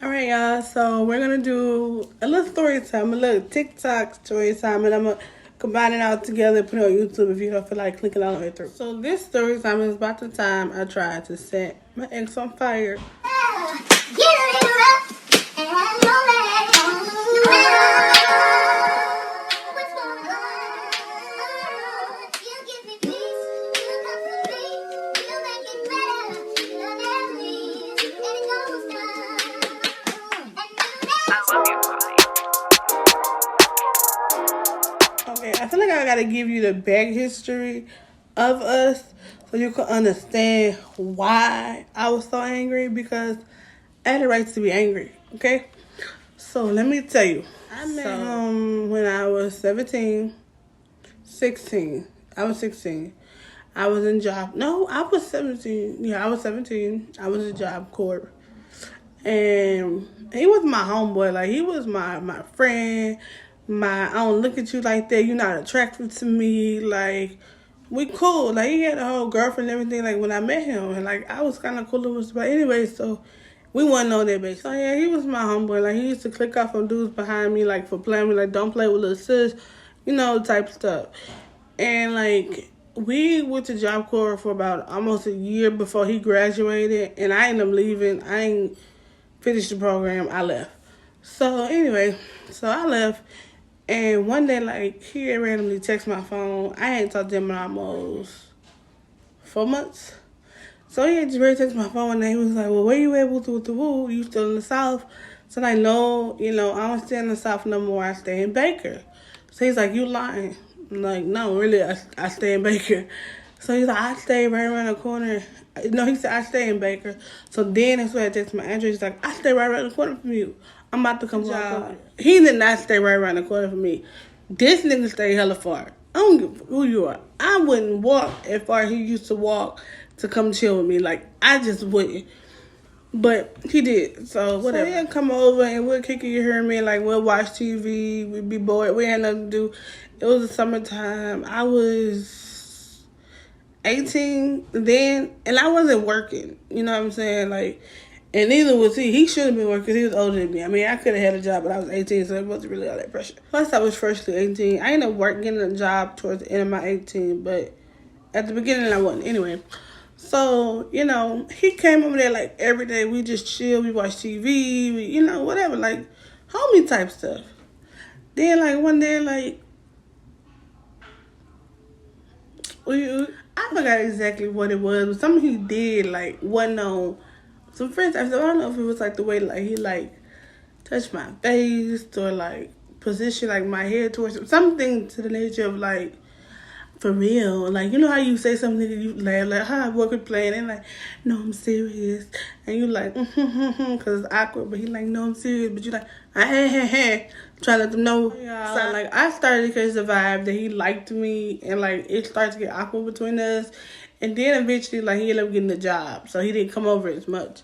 Alright, y'all, so we're gonna do a little story time, a little TikTok story time, and I'm gonna combine it all together and put it on YouTube if you don't feel like clicking all the way through. So this story time is about the time I tried to set my ex on fire. Okay, I feel like I gotta give you the back history of us so you can understand why I was so angry, because I had the right to be angry, okay? So let me tell you. I met him when I was 17, 16. I was 16. I was in job. No, I was 17. Yeah, I was 17. I was in Job Corps. And he was my homeboy. Like, he was my friend. I don't look at you like that. You're not attractive to me. Like, we cool. Like, he had a whole girlfriend and everything, like, when I met him. And, like, I was kind of cool with him. But anyway, so we wasn't on that base. So, yeah, he was my homeboy. Like, he used to click off on dudes behind me, like, for playing me. Like, don't play with little sis. You know, type stuff. And, like, we went to Job Corps for about almost a year before he graduated. And I ended up leaving. I ain't finished the program. I left. So, anyway, so I left. And one day, like, he randomly texted my phone. I ain't talked to him in almost 4 months. So he had just really texted my phone, and he was like, well, where you at with the woo? You still in the South? So I no, I don't stay in the South no more. I stay in Baker. So he's like, you lying. I'm like, no, really, I stay in Baker. So he's like, I stay right around the corner. No, he said, I stay in Baker. So then that's when I texted my address. He's like, I stay right around the corner from you. I'm about to come job. He did not stay right around the corner from me. This nigga stay hella far. I don't give who you are. I wouldn't walk as far as he used to walk to come chill with me. Like, I just wouldn't. But he did. So whatever. So he'd come over and we'll kick it, you hear me, like we'll watch TV, we'd be bored, we had nothing to do. It was the summertime. I was 18 then, and I wasn't working. You know what I'm saying? Like, and neither was he. He should have been working because he was older than me. I mean, I could have had a job, but I was 18, so it wasn't really all that pressure. Plus, I was freshly 18. I ended up getting a job towards the end of my 18, but at the beginning, I wasn't. Anyway, so, he came over there, like, every day. We just chill. We watch TV. Whatever, like, homie type stuff. Then, like, one day, like, I forgot exactly what it was, but something he did, like, wasn't on some friends. I don't know if it was like the way like he like touched my face or like position like my head towards him. Something to the nature of like, for real. Like, you know how you say something and you laugh like, hi, I work with playing, and like, no, I'm serious. And you like, because it's awkward, but he like, no, I'm serious. But you like, try to let them know. Yeah. So like, I started to catch the vibe that he liked me, and like, it started to get awkward between us. And then eventually, like, he ended up getting a job, so he didn't come over as much.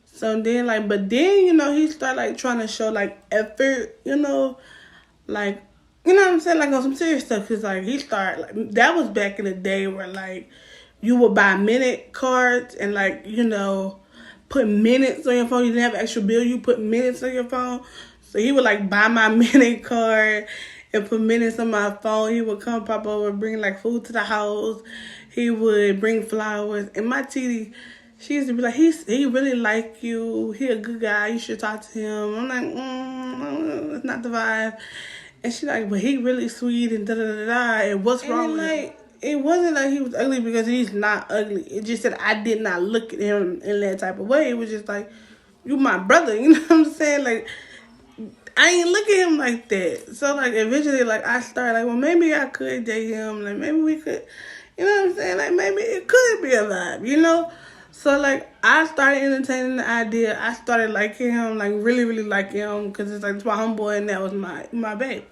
So then, like, but then, he started, like, trying to show, like, effort, like, you know what I'm saying? Like, on some serious stuff, because, like, he started, like, that was back in the day where, like, you would buy minute cards and, like, put minutes on your phone. You didn't have an extra bill. You put minutes on your phone. So he would, like, buy my minute card and put minutes on my phone. He would come pop over and bring, like, food to the house. He would bring flowers. And my TD, she used to be like, he really like you. He a good guy. You should talk to him. I'm like, it's not the vibe. And she like, but he really sweet and da-da-da-da. And what's wrong with him? It wasn't like he was ugly because he's not ugly. It just said I did not look at him in that type of way. It was just like, you my brother. You know what I'm saying? Like, I ain't look at him like that. So, like, eventually, like, I started, like, well, maybe I could date him. Like, maybe we could, you know what I'm saying? Like, maybe it could be a vibe, So, like, I started entertaining the idea. I started liking him, like, really, really liking him. Because it's, like, it's my homeboy, and that was my babe.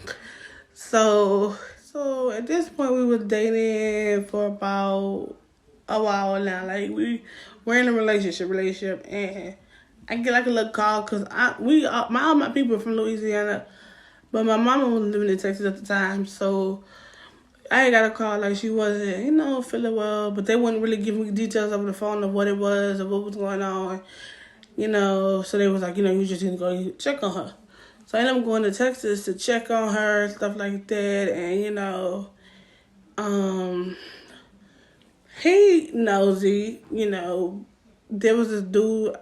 So at this point, we was dating for about a while now. Like, we're in a relationship, and I get like a little call because all my people are from Louisiana, but my mama was living in Texas at the time, so I got a call like she wasn't, feeling well, but they wouldn't really give me details over the phone of what it was or what was going on. So they was like, you just need to go check on her. So I ended up going to Texas to check on her, stuff like that, and um, he nosy, there was this dude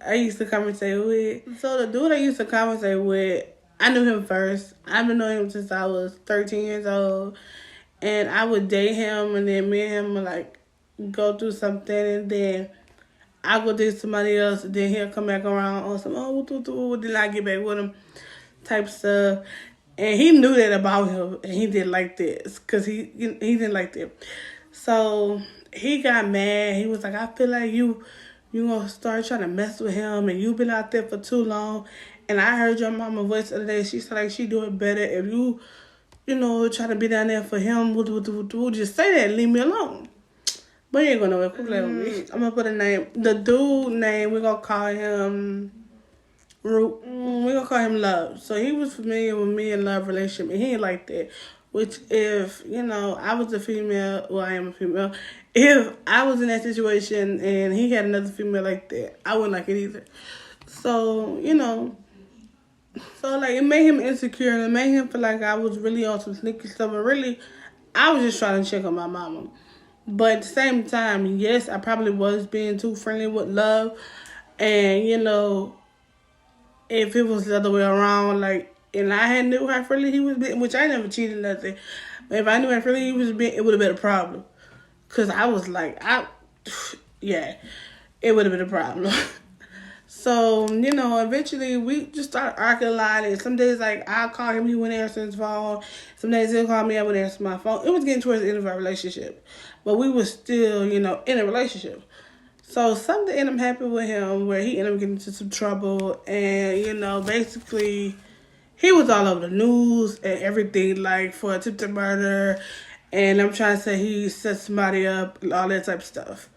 I used to conversate with. So the dude I used to conversate with, I knew him first. I've been knowing him since I was 13 years old. And I would date him, and then me and him would, go through something, and then I go date somebody else, and then he'll come back around on some, then I get back with him type stuff. And he knew that about him, and he didn't like this, because he didn't like that. So he got mad. He was like, I feel like you going to start trying to mess with him, and you've been out there for too long. And I heard your mama voice the other day. She said, she do it better if you, try to be down there for him. Just say that and leave me alone. But you ain't going to play with me. I'm going to put a name. The dude name, we're going to call him we're going to call him Love. So he was familiar with me in love relationship, and he ain't like that. Which if, I was a female, well, I am a female. If I was in that situation and he had another female like that, I wouldn't like it either. So, it made him insecure, and it made him feel like I was really on some sneaky stuff. But really, I was just trying to check on my mama. But at the same time, yes, I probably was being too friendly with Love. And, if it was the other way around, and I had knew how friendly he was being, which I never cheated nothing. But if I knew how friendly he was being, it would have been a problem. Because I was yeah, it would have been a problem. So, eventually we just started arguing a lot. And some days, I'll call him, he wouldn't answer his phone. Some days he'll call me, I wouldn't answer my phone. It was getting towards the end of our relationship. But we were still, in a relationship. So something ended up happening with him where he ended up getting into some trouble. And, basically, he was all over the news and everything, for attempted murder. And I'm trying to say he set somebody up, all that type of stuff.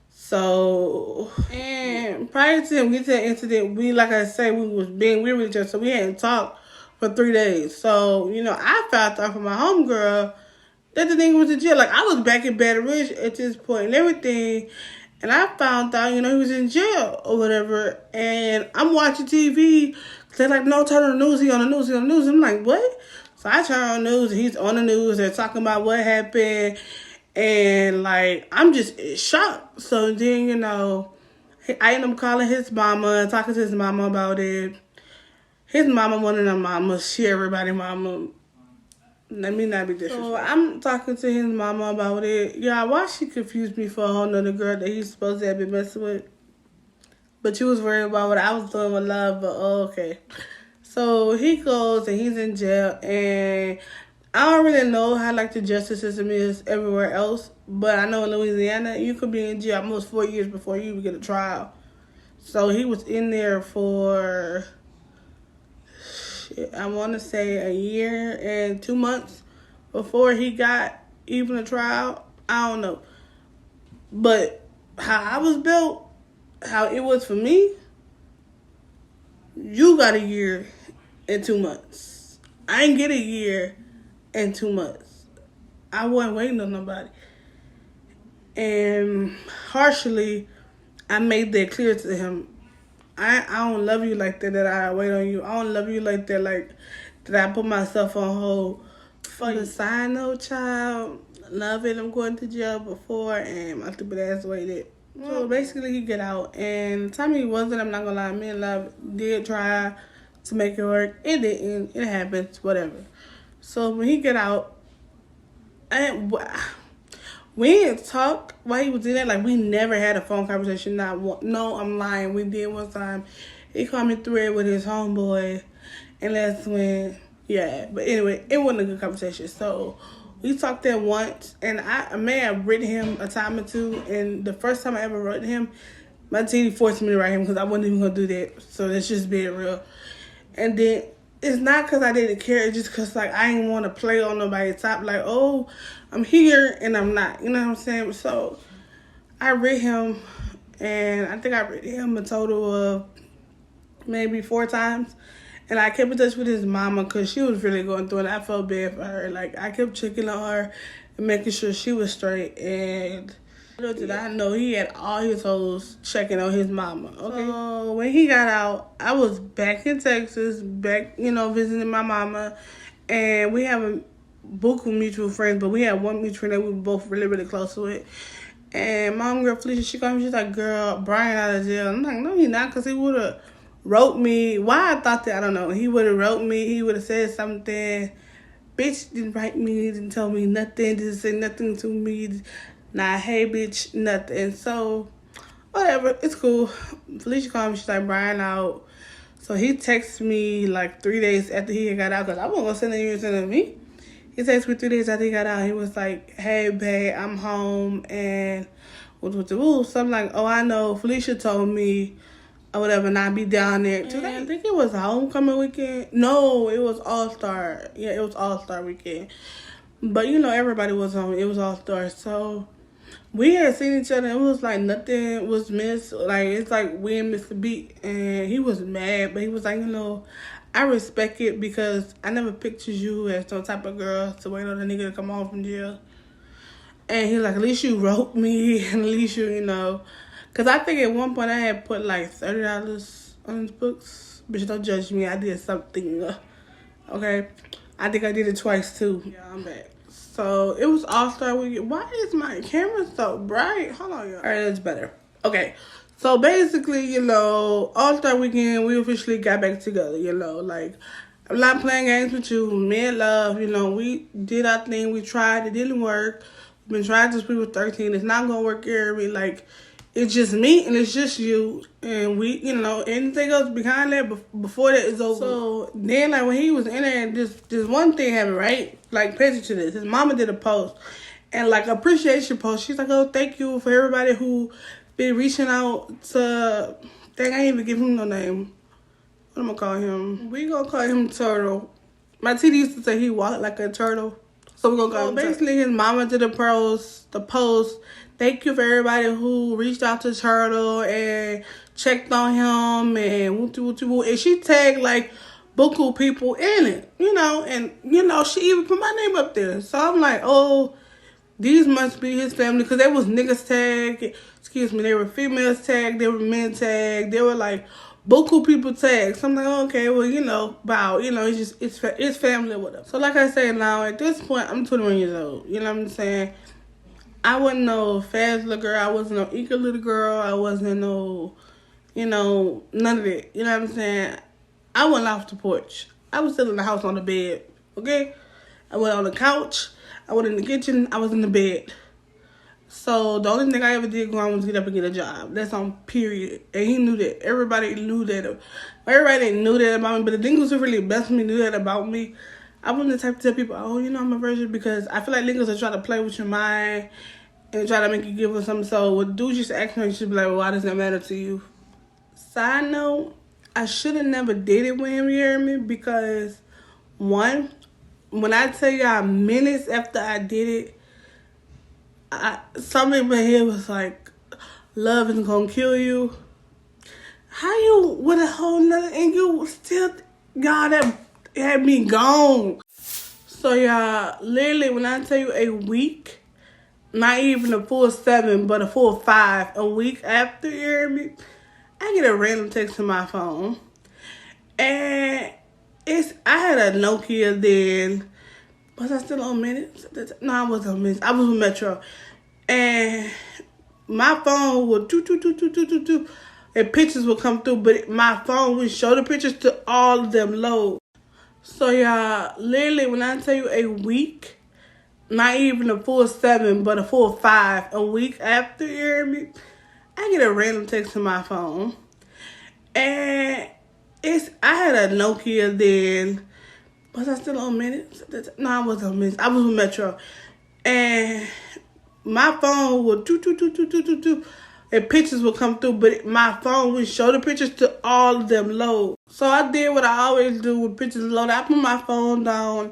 So, and prior to him getting to that incident, we was being weird with each other, so we hadn't talked for 3 days. So, I found out from my homegirl that the nigga was in jail. I was back in Baton Rouge at this point and everything, and I found out, he was in jail or whatever, and I'm watching TV. They're like, no, turn on the news, he on the news, he on the news. I'm like, what? So I turn on the news, and he's on the news, they're talking about what happened. And, I'm just shocked. So then, I end up calling his mama and talking to his mama about it. His mama, one of them mamas, she everybody mama. Let me not be disrespectful. So I'm talking to his mama about it. Yeah, why she confused me for a whole nother girl that he's supposed to have been messing with. But she was worried about what I was doing with Love, but okay. So he goes and he's in jail, and I don't really know how the justice system is everywhere else, but I know in Louisiana you could be in jail almost 4 years before you even get a trial. So he was in there for, I want to say 1 year and 2 months before he got even a trial. I don't know. But how I was built, how it was for me, you got 1 year and 2 months. I ain't get 1 year and 2 months. I wasn't waiting on nobody. And harshly, I made that clear to him. I don't love you like that I wait on you. I don't love you like that that I put myself on hold. For the side note, child, love it. I'm going to jail before, and my stupid ass waited. So basically, he get out. And the time he wasn't, I'm not going to lie, me and Love did try to make it work. It didn't. It happens, whatever. So when he get out, we didn't talk while he was in there. We never had a phone conversation. No, I'm lying. We did one time. He called me through it with his homeboy, and that's when, yeah. But anyway, it wasn't a good conversation. So we talked there once, and I may have written him a time or two. And the first time I ever wrote him, my TD forced me to write him because I wasn't even gonna do that. So that's just being real. And then, it's not because I didn't care. It's just because, I didn't want to play on nobody's top. Oh, I'm here and I'm not. You know what I'm saying? So, I read him, and I think I read him a total of maybe 4 times. And I kept in touch with his mama because she was really going through it. I felt bad for her. I kept checking on her and making sure she was straight. And Little did I know he had all his hoes checking on his mama. Okay. So when he got out, I was back in Texas, back, visiting my mama. And we have a book of mutual friends, but we had one mutual friend that we were both really, really close with. And mom girl Felicia, she called me, she's like, girl, Brian out of jail. I'm like, no, he's not, because he would have wrote me. Why I thought that, I don't know. He would have wrote me. He would have said something. Bitch didn't write me, didn't tell me nothing, didn't say nothing to me. Nah, hey, bitch, nothing. So, whatever, it's cool. Felicia called me, she's like, Brian out. So he texted me like 3 days after he got out, because I wasn't going to send him, you sending me. He texted me 3 days after he got out. He was like, hey, babe, I'm home, and with the rules. So I'm like, oh, I know. Felicia told me or whatever, and I'll be down there today. I think it was homecoming weekend. No, it was All-Star. Yeah, it was All-Star weekend. But, everybody was on. It was All-Star. So we had seen each other. It was like nothing was missed. Like, it's like we didn't miss a beat. And he was mad, but he was like, I respect it because I never pictured you as no type of girl to wait on the nigga to come home from jail. And he like, at least you wrote me, and at least you. Because I think at one point I had put like $30 on his books. Bitch, don't judge me. I did something. Okay? I think I did it twice too. Yeah, I'm back. So it was All-Star weekend. Why is my camera so bright? Hold on, y'all. All right, that's better. Okay. So basically, All-Star weekend, we officially got back together, like, I'm not playing games with you. Me and love, we did our thing. We tried. It didn't work. We've been trying since we were 13. It's not going to work here. Like, it's just me and it's just you. And we, anything else behind that, before that is over. So then, like, when he was in there, this one thing happened, right? Like, pay attention to this. His mama did a post. And, like, appreciation post. She's like, oh, thank you for everybody who been reaching out to, dang, I ain't even give him no name. What am I call him? We gonna call him Turtle. My TD used to say he walked like a turtle. So we're gonna call him basically Turtle. His mama did the post. Thank you for everybody who reached out to Turtle and checked on him and woo. And she tagged like buku people in it, and she even put my name up there. So I'm like, oh, these must be his family, because there was niggas tagged. Excuse me, they were females tagged, they were men tagged, they were like buku people tagged. So I'm like, okay, well, wow, it's family or whatever. So like I say now, at this point, I'm 21 years old. You know what I'm saying? I wasn't no fast little girl. I wasn't no eager little girl. I wasn't no, none of it. You know what I'm saying? I went off the porch. I was still in the house on the bed, okay? I went on the couch. I went in the kitchen. I was in the bed. So the only thing I ever did go on was get up and get a job. That's on period. And he knew that. Everybody knew that. Everybody knew that about me. But the niggas who really best me knew that about me. I wasn't the type to tell people, oh, I'm a virgin, because I feel like niggas are trying to play with your mind and try to make you give them something. So when dudes just ask me, you should be like, well, why does that matter to you? Side note, I should have never dated with him, you hear me? Because, one, when I tell y'all minutes after I did it, something in my head was like, love isn't gonna kill you. How you with a whole nother, and you still, y'all, that had me gone. So y'all, literally, when I tell you a week, not even a full 7, but a full 5, a week after, you hear me, I get a random text to my phone. And I had a Nokia then. Was I still on minutes? No, I wasn't on minutes. I was with Metro. And my phone would do. And pictures would come through, but my phone would show the pictures to all of them load. So y'all, literally, when I tell you a week, not even a full 7, but a full 5, a week after, you hear me, I get a random text to my phone. And I had a Nokia then. Was I still on minutes? No, I wasn't on minutes. I was with Metro. And my phone would do. And pictures would come through, but my phone would show the pictures to all of them load. So I did what I always do with pictures load. I put my phone down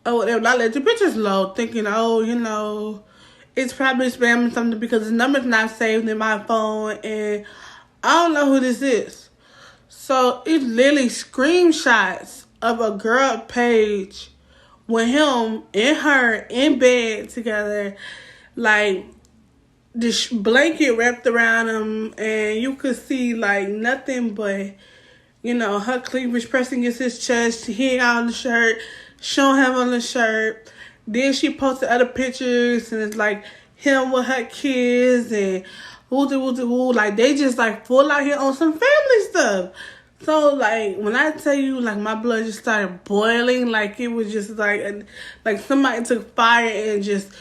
or whatever. I let the pictures load, thinking, oh, it's probably spamming something because the number's not saved in my phone, and I don't know who this is. So it's literally screenshots of a girl page with him and her in bed together, like, this blanket wrapped around him, and you could see like nothing but, you know, her cleavage pressing against his chest. He ain't got on the shirt, showing him on the shirt. Then she posted other pictures, and it's like him with her kids and woo. Like they just like full out here on some family stuff. So like when I tell you, like my blood just started boiling, like it was just like somebody took fire and just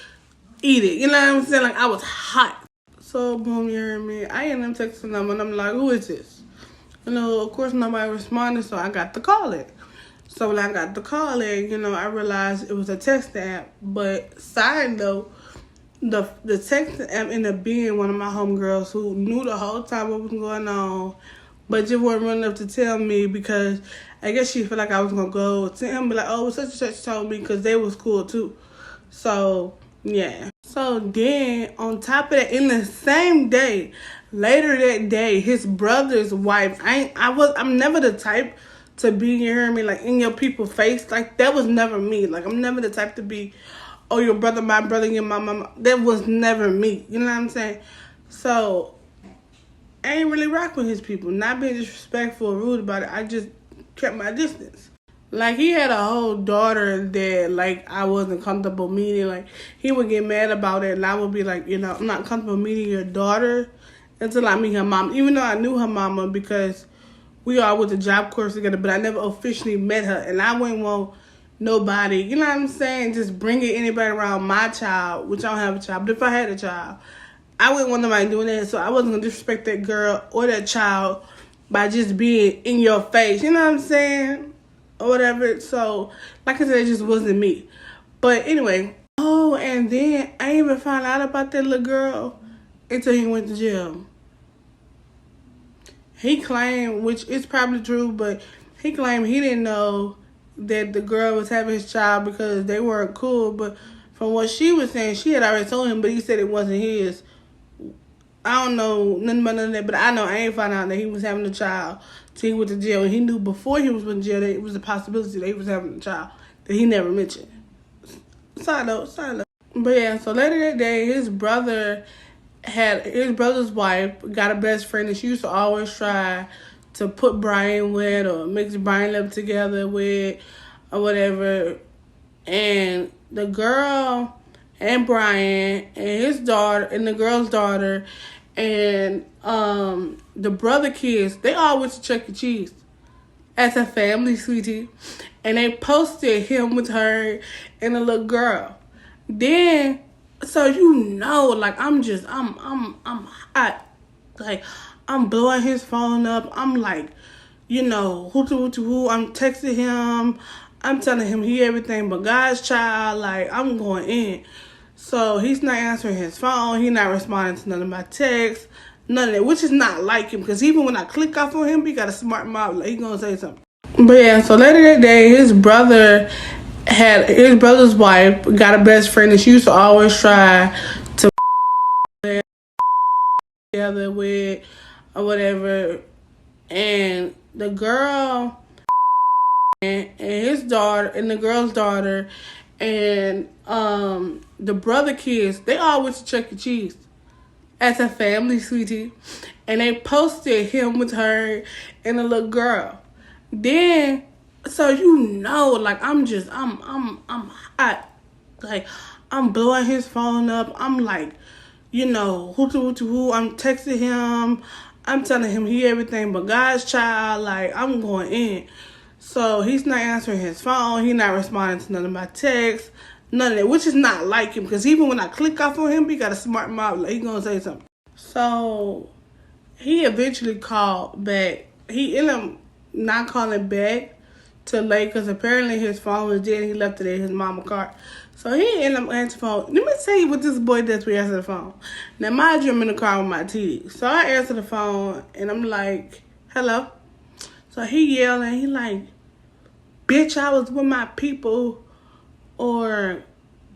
eat it. You know what I'm saying? Like I was hot. So boom, you heard me. I ended up texting them and I'm like, who is this? You know, of course nobody responded, so I got to call it. So when I got to call it, you know, I realized it was a text app. But side note, the text app ended up being one of my homegirls who knew the whole time what was going on, but just wasn't running up to tell me because I guess she felt like I was gonna go to him, be like, oh, such and such told me, because they was cool too. So yeah. So then on top of that, in the same day, later that day, his brother's wife. I'm never the type to be, you hear me, like in your people's face. Like that was never me. Like I'm never the type to be, oh, your brother, my brother, your mama. That was never me. You know what I'm saying? So I ain't really rock with his people. Not being disrespectful or rude about it. I just kept my distance. Like, he had a whole daughter that, like, I wasn't comfortable meeting. Like, he would get mad about it, and I would be like, you know, I'm not comfortable meeting your daughter until I meet her mom. Even though I knew her mama because we all went to job course together, but I never officially met her. And I wouldn't want nobody, you know what I'm saying, just bringing anybody around my child, which I don't have a child. But if I had a child, I wouldn't want nobody doing that. So I wasn't going to disrespect that girl or that child by just being in your face. You know what I'm saying? Or whatever. So, like I said, it just wasn't me. But anyway. Oh, and then I didn't even find out about that little girl until he went to jail. He claimed, which is probably true, but he claimed he didn't know that the girl was having his child because they weren't cool. But from what she was saying, she had already told him, but he said it wasn't his. I don't know nothing about none of that, but I know I ain't found out that he was having a child till he went to jail. And he knew before he was in jail that it was a possibility that he was having a child that he never mentioned. Side note. But yeah, so later that day, his brother's wife got a best friend that she used to always try to put Brian with or mix Brian up together with or whatever. And the girl and Brian and his daughter and the girl's daughter and the brother kids, they all went to Chuck E. Cheese as a family, sweetie. And they posted him with her and a little girl. Then, so you know, like I'm hot. Like I'm blowing his phone up. I'm like, you know, who. I'm texting him. I'm telling him he everything but God's child. Like I'm going in. So he's not answering his phone. He's not responding to none of my texts. None of that, which is not like him. Because even when I click off on him, he got a smart mouth. Like, he going to say something. But yeah, so later that day, his brother's wife got a best friend. And she used to always try to together with or whatever. And the girl and his daughter and the girl's daughter and the brother kids, they all went to Chuck E. Cheese as a family, sweetie. And they posted him with her and a little girl. Then, so you know, like I'm hot. Like I'm blowing his phone up. I'm like, you know, who. I'm texting him. I'm telling him he everything but God's child. Like I'm going in. So he's not answering his phone. He's not responding to none of my texts. None of that, which is not like him. Because even when I click off on him, he got a smart mouth. Like, he going to say something. So he eventually called back. He ended up not calling back till late because apparently his phone was dead and he left it in his mama's car. So he ended up answering the phone. Let me tell you what this boy does when he answers the phone. Now, mind you, I'm in the car with my TD. So I answer the phone and I'm like, hello. So he yelling. He like, bitch, I was with my people. Or,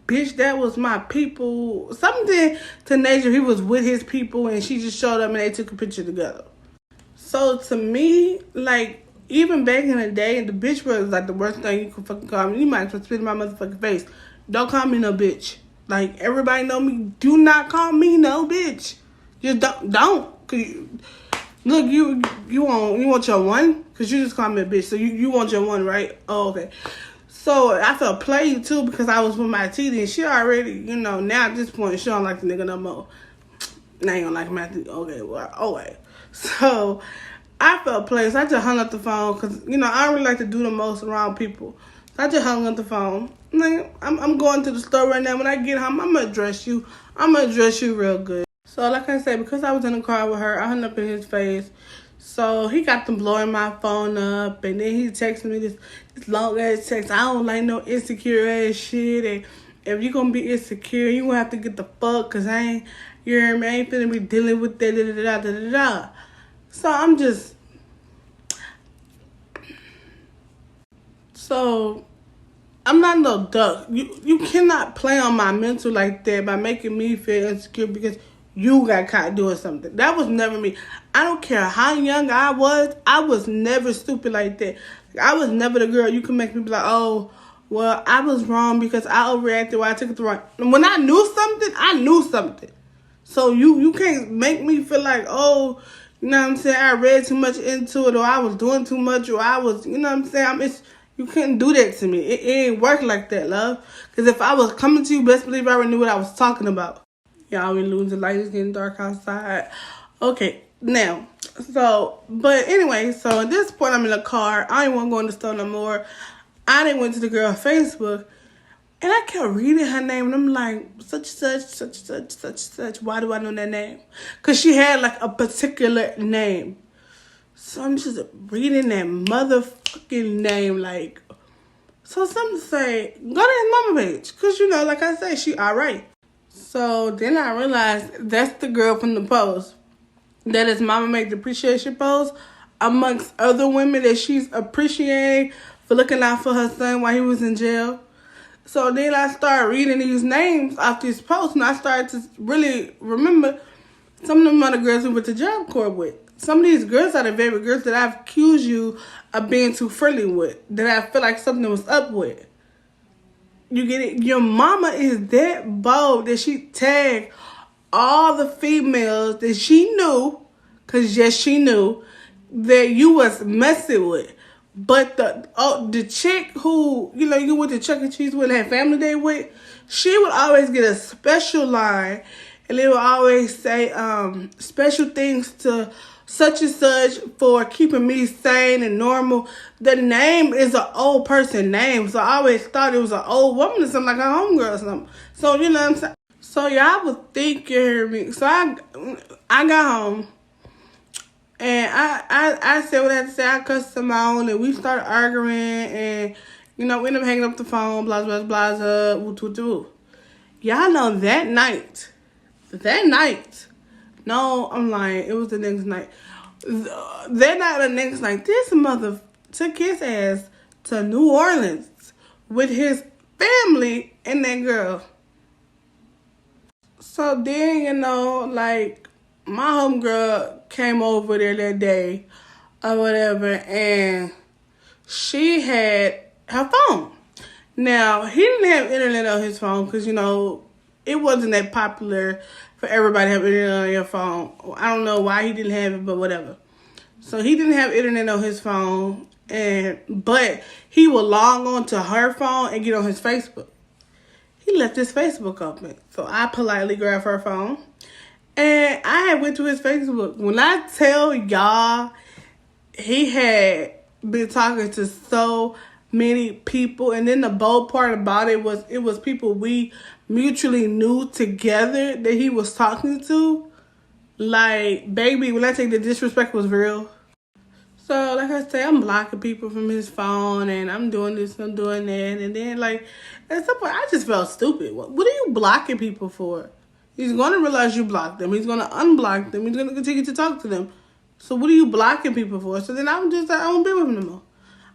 bitch, that was my people. Something to nature. He was with his people and she just showed up and they took a picture together. So to me, like, even back in the day, the bitch was like the worst thing you could fucking call me. You might as well spit in my motherfucking face. Don't call me no bitch. Like, everybody know me. Do not call me no bitch. Just don't. Cause look, you want your one? Cause you just call me a bitch. So you want your one, right? Oh, okay. So I felt played too because I was with my TD and she already, now at this point she don't like the nigga no more. Now you don't like my TD. Okay, well, okay. So I felt played. So I just hung up the phone because, I don't really like to do the most around people. So I just hung up the phone. Like, I'm going to the store right now. When I get home, I'm going to address you. I'm going to address you real good. So like I said, because I was in the car with her, I hung up in his face. So he got them blowing my phone up. And then he texted me this long ass text. I don't like no insecure ass shit. And if you going to be insecure, you going to have to get the fuck. Because I ain't finna be dealing with that. Da. So I'm just... So... I'm not no duck. You cannot play on my mental like that by making me feel insecure because you got caught doing something. That was never me. I don't care how young I was never stupid like that. I was never the girl you can make me be like, oh, well, I was wrong because I overreacted while I took it the wrong. When I knew something, I knew something. So you can't make me feel like, oh, you know what I'm saying, I read too much into it or I was doing too much or I was, you know what I'm saying, you couldn't do that to me. It ain't work like that, love. Because if I was coming to you, best believe I already knew what I was talking about. Y'all, we lose the light. It's getting dark outside. Okay, now. But anyway, so at this point, I'm in the car. I ain't want to go in the store no more. I didn't went to the girl's Facebook. And I kept reading her name. And I'm like, such. Why do I know that name? Because she had like a particular name. So I'm just reading that motherfucking name like... So something say, go to his mama page. Because, like I said, she alright. So then I realized that's the girl from the post. That is Mama Make the Appreciation post. Amongst other women that she's appreciating for looking out for her son while he was in jail. So then I started reading these names off these posts. And I started to really remember some of them other girls who went to Job Corps with. Some of these girls are the very girls that I've accused you of being too friendly with. That I feel like something was up with. You get it? Your mama is that bold that she tagged all the females that she knew, because yes, she knew, that you was messing with. But the chick who, you went to Chuck E. Cheese with and had family day with, she would always get a special line. And they would always say special things to such and such for keeping me sane and normal. The name is an old person name. So I always thought it was an old woman or something, like a homegirl or something. So, you know what I'm saying? So y'all would think you heard me. So I got home. And I said what I had to say. I cussed him out. And we started arguing. And, we ended up hanging up the phone. Blah, blah, blah, blah. Woo. Y'all know that night. No, I'm lying. It was the next night. That night or the next night, this mother took his ass to New Orleans with his family and that girl. So then, like, my homegirl came over there that day or whatever, and she had her phone. Now, he didn't have internet on his phone because, it wasn't that popular for everybody to have internet on your phone. I don't know why he didn't have it, but whatever. So he didn't have internet on his phone, but he would log on to her phone and get on his Facebook. He left his Facebook open. So I politely grabbed her phone, and I had went to his Facebook. When I tell y'all, he had been talking to so many people, and then the bold part about it was people we mutually knew together that he was talking to. Like, baby, when I take the disrespect was real. So, like I say, I'm blocking people from his phone, and I'm doing this, I'm doing that, and then, like, at some point, I just felt stupid. What are you blocking people for? He's going to realize you blocked them. He's going to unblock them. He's going to continue to talk to them. So, what are you blocking people for? So then I'm just like, I won't be with him no more.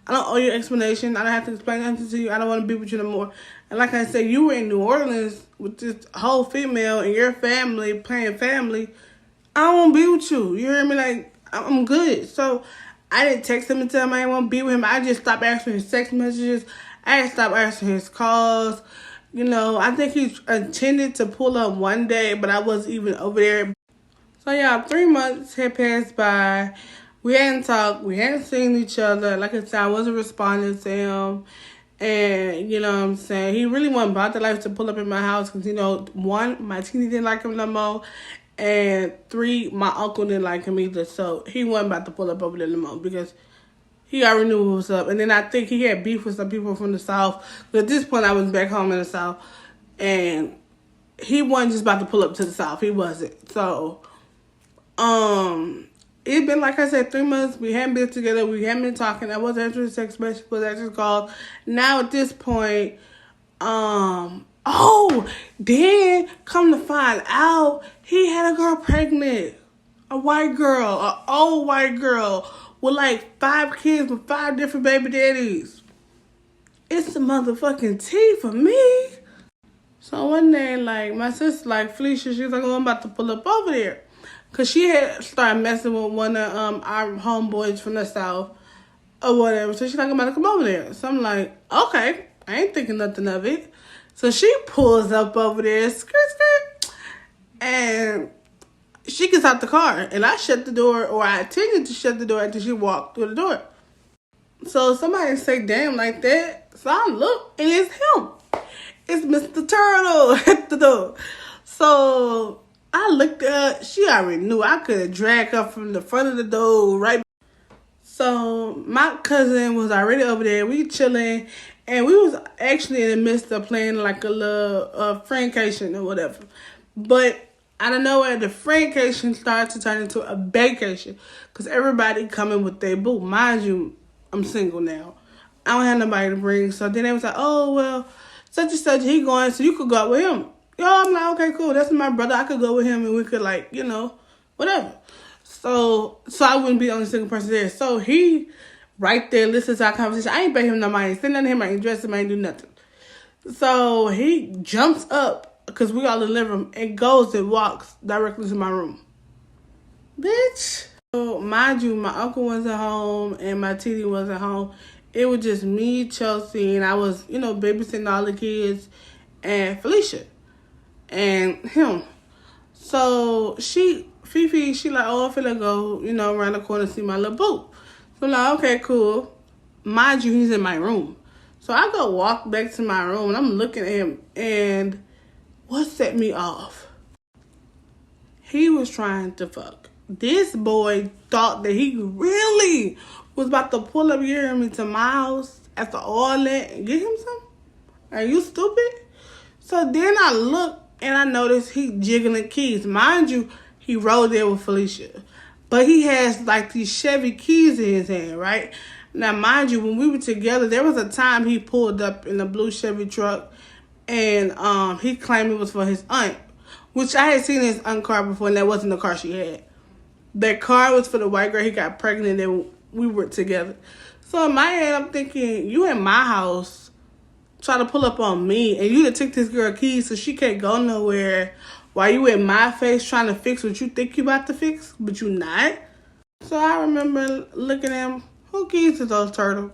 I don't owe you an explanation. I don't have to explain anything to you. I don't want to be with you no more. And like I said, you were in New Orleans with this whole female and your family playing family. I don't want to be with you. You hear me? Like, I'm good. So I didn't text him and tell him I didn't want to be with him. I just stopped answering his text messages. I stopped answering his calls. I think he intended to pull up one day, but I wasn't even over there. So yeah, 3 months had passed by. We hadn't talked. We hadn't seen each other. Like I said, I wasn't responding to him. And, you know what I'm saying? He really wasn't about the life to pull up in my house because, one, my teenie didn't like him no more. And 3, my uncle didn't like him either. So he wasn't about to pull up over there no more because he already knew what was up. And then I think he had beef with some people from the South. But at this point, I was back home in the South. And he wasn't just about to pull up to the South. He wasn't. So, it's been, like I said, 3 months. We hadn't been together. We hadn't been talking. I wasn't answering text messages, but I just called. Now, at this point, then come to find out, he had a girl pregnant. A white girl. An old white girl with like 5 kids with 5 different baby daddies. It's the motherfucking tea for me. So one day, like, my sister, like, Felicia, she was like, I'm about to pull up over there. Because she had started messing with one of our homeboys from the South or whatever. So she's like, I'm about to come over there. So I'm like, okay. I ain't thinking nothing of it. So she pulls up over there, skirt. And she gets out the car. And I shut the door, or I intended to shut the door after she walked through the door. So somebody say, damn, like that. So I look, and it's him. It's Mr. Turtle at the door. So I looked at her. She already knew I could have dragged her from the front of the door right. So my cousin was already over there. We chilling. And we was actually in the midst of playing like a little friendcation or whatever. But I don't know where the friendcation started to turn into a vacation. Because everybody coming with their boo. Mind you, I'm single now. I don't have nobody to bring. So then they was like, oh, well, such and such, he going, so you could go out with him. I'm like, okay, cool. That's my brother. I could go with him and we could, like, whatever. So I wouldn't be the only single person there. So he right there listens to our conversation. I ain't pay him no money. I ain't send nothing to him. I ain't dress him. I ain't do nothing. So he jumps up because we all in the living room and goes and walks directly to my room. Bitch. So mind you, my uncle wasn't home and my TD wasn't home. It was just me, Chelsea, and I was, babysitting all the kids and Felicia and him. So Fifi, she like, I'm finna go, around the corner see my little boo. So I'm like, okay, cool. Mind you, he's in my room. So I go walk back to my room and I'm looking at him, and what set me off? He was trying to fuck. This boy thought that he really was about to pull up here to my house after all that and get him some? Are you stupid? So then I look and I notice he jiggling keys. Mind you, he rode there with Felicia. But he has like these Chevy keys in his hand, right? Now, mind you, when we were together, there was a time he pulled up in a blue Chevy truck and he claimed it was for his aunt, which I had seen his aunt car before and that wasn't the car she had. That car was for the white girl he got pregnant and we were together. So in my head, I'm thinking, you in my house trying to pull up on me and you done took this girl keys so she can't go nowhere while you in my face trying to fix what you think you about to fix, but you not. So I remember looking at him, who keys are those, Turtle?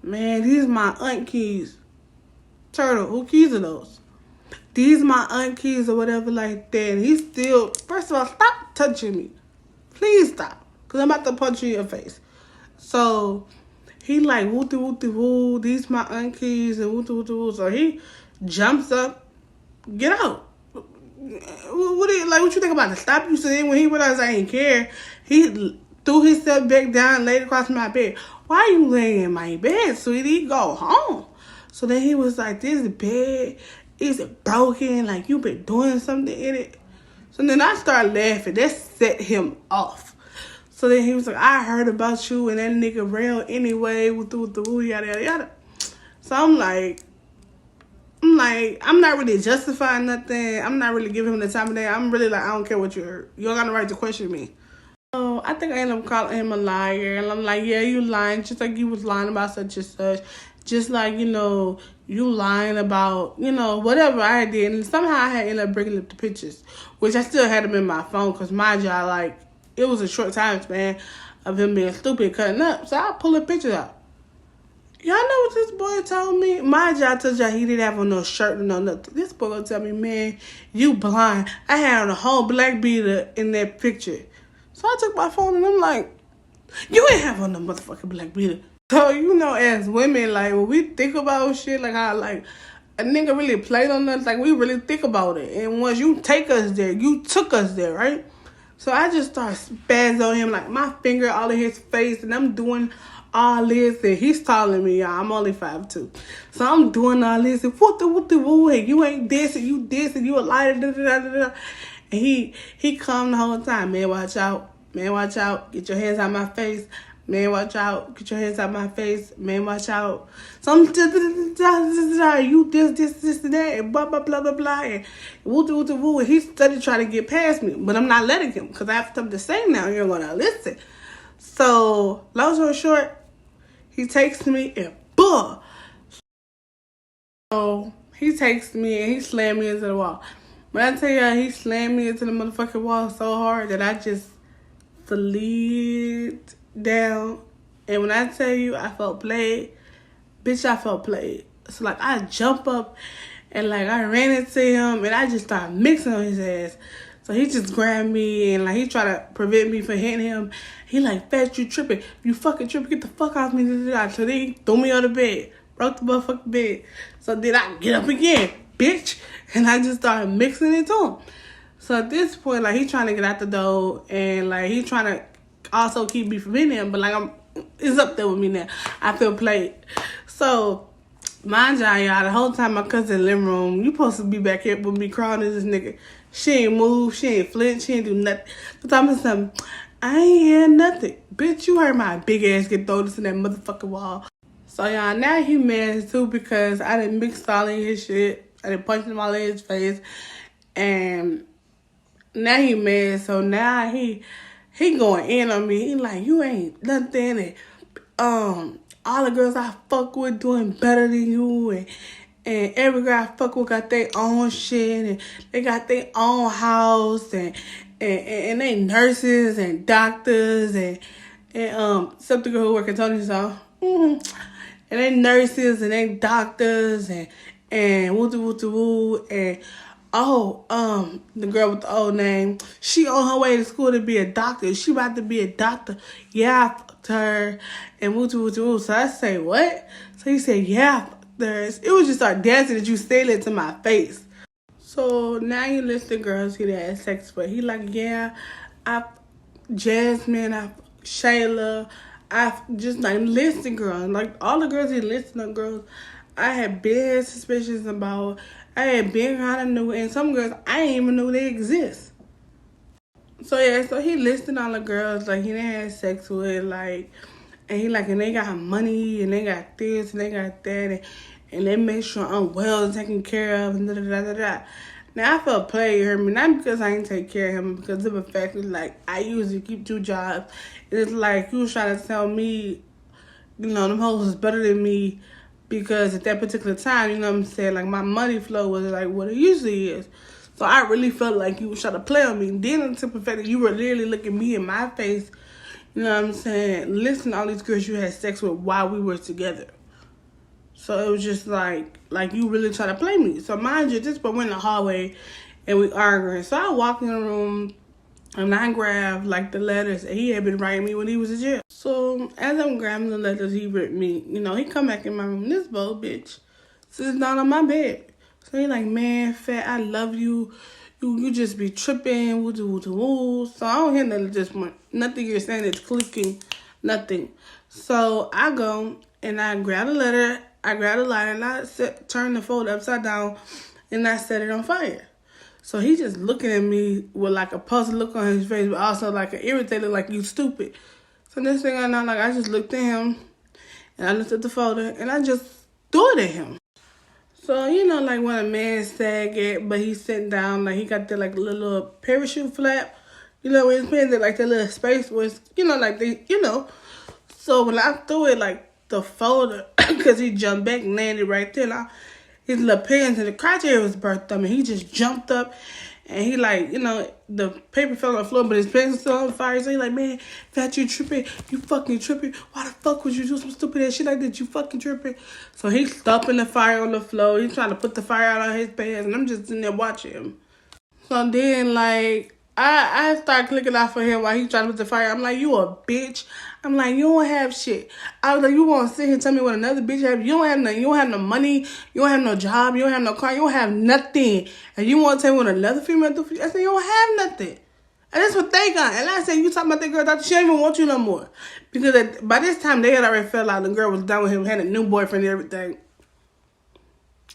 Man, these are my aunt keys. Turtle, who keys are those? These are my aunt keys or whatever like that. And he still, first of all, stop touching me. Please stop. Because I'm about to punch you in your face. So he like, woo-doo, woo-doo, woo. These my aunt keys and woo-doo, woo-doo, woo. So he jumps up. Get out. What you think about to stop you? So then when he realized I didn't care, he threw himself back down and laid across my bed. Why you laying in my bed, sweetie? Go home. So then he was like, this bed is broken. Like, you been doing something in it. So then I started laughing. That set him off. So then he was like, I heard about you and that nigga real anyway. With the woo, yada, yada, yada. So I'm like, I'm not really justifying nothing. I'm not really giving him the time of day. I'm really like, I don't care what you heard. You don't got the right to question me. So I think I ended up calling him a liar. And I'm like, yeah, you lying. Just like you was lying about such and such. Just like, you lying about, whatever I did. And somehow I had ended up bringing up the pictures. Which I still had them in my phone. Because mind you, it was a short time span of him being stupid cutting up. So I pull the pictures out. Y'all know what this boy told me? Mind you, I told y'all he didn't have on no shirt or no nothing. This boy gonna tell me, man, you blind. I had on a whole black beater in that picture. So I took my phone and I'm like, you ain't have on no motherfucking black beater. So, you know, as women, like, when we think about shit, like how, like, a nigga really played on us, like, we really think about it. And once you take us there, you took us there, right? So I just started spazzing on him, like, my finger all in his face, and I'm doing all this, and he's taller than me, y'all. I'm only 5'2". So I'm doing all this, and what the woo, and you ain't this, and you this, and you a liar, da da da da da. And he come the whole time, man, watch out. Man, watch out. Get your hands out my face. Man, watch out. Get your hands out my face. Man, watch out. Some you this, and that, and blah, blah, blah, blah, blah, and woo. And he started trying to get past me, but I'm not letting him, because I have something to say now, and you're going to listen. So, long story short, he takes me and buh. So, he takes me and he slammed me into the wall. When I tell y'all, he slammed me into the motherfucking wall so hard that I just slid down. And when I tell you I felt played, bitch, I felt played. So, like, I jump up and, like, I ran into him and I just started mixing on his ass. So he just grabbed me and, like, he tried to prevent me from hitting him. He like, Fat, you tripping. You fucking tripping. Get the fuck off me. So then he threw me on the bed. Broke the motherfucking bed. So then I get up again, bitch. And I just started mixing it to him. So at this point, like, he trying to get out the door. And, like, he trying to also keep me from hitting him. But, like, it's up there with me now. I feel played. So, mind y'all, the whole time my cousin in the living room, you supposed to be back here with me crawling to this nigga. She ain't move, she ain't flinch, she ain't do nothing. But I'm something, I ain't hear nothing. Bitch, you heard my big ass get thrown into that motherfucking wall. So y'all, now he mad too because I done mixed all in his shit. I done punched him all in his face. And now he mad, so now he going in on me. He like, you ain't nothing, and all the girls I fuck with doing better than you, and every girl I fuck with got their own shit, and they got their own house, and they nurses and doctors, and except the girl who work at Tony's house. And they nurses and they doctors, and woo, and the girl with the old name, she on her way to school to be a doctor. She about to be a doctor. Yeah, I fucked her, and woo. So I say, what? So he said, yeah, it was just audacity that you said it to my face. So now he lists the girls he had sex with. He like, yeah, Jasmine, Shayla, I just like listing girls. Like all the girls he listed on girls, I had big suspicions about. I had been kind of knew, and some girls I didn't even know they exist. So yeah, so he listed all the girls like he didn't have sex with, like, and he like, and they got money, and they got this, and they got that, and they make sure I'm well taken care of, and da. Now I felt played, you heard me, not because I didn't take care of him, because of the fact that like I usually keep 2 jobs. It's like you was trying to tell me, you know, them hoes was better than me. Because at that particular time, you know what I'm saying, like my money flow was like what it usually is. So I really felt like you was trying to play on me. Then until the fact that you were literally looking me in my face, you know what I'm saying, listen to all these girls you had sex with while we were together. So it was just like you really trying to play me. So mind you, this point we're in the hallway and we arguing. So I walk in the room and I grabbed like the letters that he had been writing me when he was in jail. So as I'm grabbing the letters he wrote me, you know, he come back in my room. This bold bitch sits down on my bed. So he like, man, Fat, I love you. You just be tripping, woo. So I don't hear nothing at this point. Nothing you're saying is clicking, nothing. So I go and I grab the letter, I grab the lighter, and I turn the folder upside down and I set it on fire. So he just looking at me with like a puzzled look on his face, but also like an irritated, like, you stupid. So next thing I know, like, I just looked at him and I looked at the folder and I just threw it at him. So, you know, like when a man sag it, but he's sitting down, like he got the like little parachute flap, you know, with his pants, like that little space was, you know, like they, you know. So when I threw it, like the folder, because he jumped back and landed right there, his little pants and the crotch area was burnt up, and he just jumped up And he like, you know, the paper fell on the floor, but his pants was still on fire. So he like, man, Fat, you tripping. You fucking tripping. Why the fuck would you do some stupid ass shit like that? You fucking tripping. So he's stopping the fire on the floor. He's trying to put the fire out on his pants. And I'm just in there watching him. So then, like, I start clicking out for him while he's trying to put the fire. I'm like, you a bitch. I'm like, you don't have shit. I was like, you want to sit here and tell me what another bitch have? You don't have nothing. You don't have no money. You don't have no job. You don't have no car. You don't have nothing. And you want to tell me what another female do for you? I said, you don't have nothing. And that's what they got. And I said, you talking about that girl, doctor, she don't even want you no more. Because by this time, they had already fell out. The girl was done with him, had a new boyfriend and everything.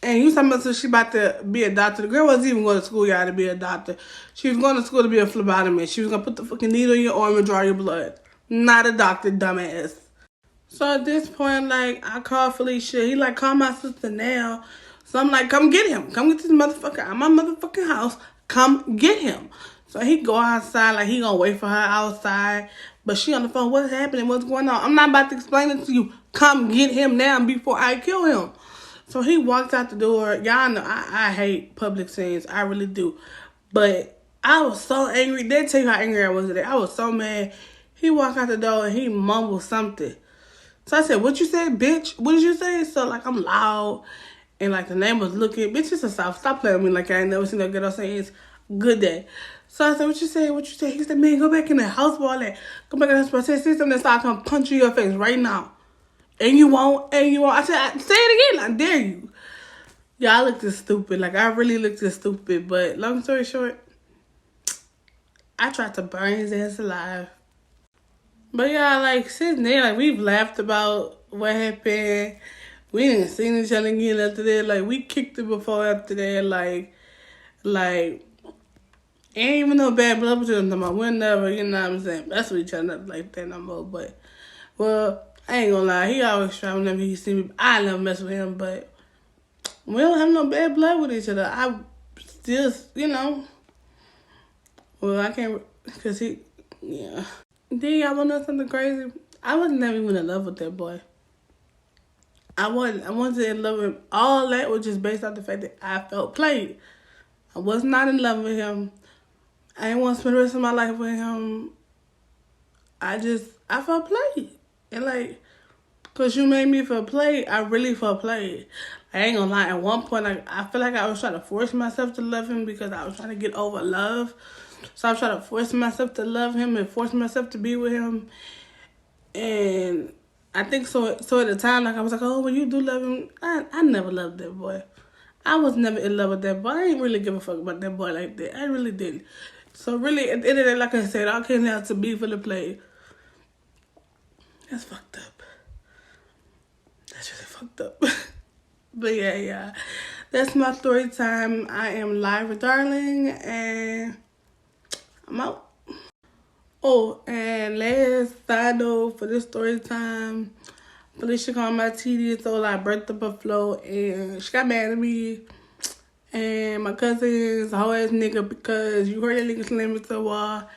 And you talking about she about to be a doctor. The girl wasn't even going to school, y'all, to be a doctor. She was going to school to be a phlebotomist. She was going to put the fucking needle in your arm and draw your blood. Not a doctor, dumbass. So at this point, like, I called Felicia. He like, call my sister now. So I'm like, come get him. Come get this motherfucker out of my motherfucking house. Come get him. So he go outside, like, he gonna wait for her outside. But she on the phone, what's happening? What's going on? I'm not about to explain it to you. Come get him now before I kill him. So he walks out the door. Y'all know I hate public scenes. I really do. But I was so angry. They tell you how angry I was today. I was so mad. He walked out the door and he mumbled something. So I said, what you said, bitch? What did you say? So, like, I'm loud. And, like, the name was looking. Bitch, it's a South. Stop playing with me like I ain't never seen no girl saying it's good day. So I said, what you say? What you say? He said, man, go back in the house for all that. Go back in the house. I said, say something that's I come punch you in your face right now. And you won't, and you won't. I said, say it again. I dare you. Y'all looked this stupid. Like, I really looked this stupid. But long story short, I tried to burn his ass alive. But y'all, like, since then, like, we've laughed about what happened. We didn't see each other again after that. Like, we kicked it before after that. Like, ain't even no bad blood between them. We'll never, you know what I'm saying? That's what each other like that no more. But, well, I ain't gonna lie, he always try whenever he see me. I never mess with him, but we don't have no bad blood with each other. I still, you know, well, I can't, because he, yeah. Then y'all wanna know something crazy? I was never even in love with that boy. I wasn't in love with him. All that was just based off the fact that I felt played. I was not in love with him. I didn't want to spend the rest of my life with him. I felt played. And, like, because you made me feel played, I really felt played. I ain't gonna lie. At one point, I feel like I was trying to force myself to love him because I was trying to get over love. So I was trying to force myself to love him and force myself to be with him. And I think so at the time, like, I was like, oh, well, you do love him. I never loved that boy. I was never in love with that boy. I didn't really give a fuck about that boy like that. I really didn't. So really, at the end of the day, like I said, I came out to be for the play. That's fucked up. That's really fucked up. But yeah. That's my story time. I am Lyrah, darling, and I'm out. Oh, and last side note for this story time, Felicia called my TD and told I birthed the buffalo, and she got mad at me. And my cousin's a whole ass nigga because you heard that nigga slam into the wall,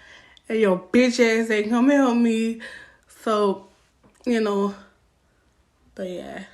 and your bitch ass ain't come help me. So, you know, but yeah.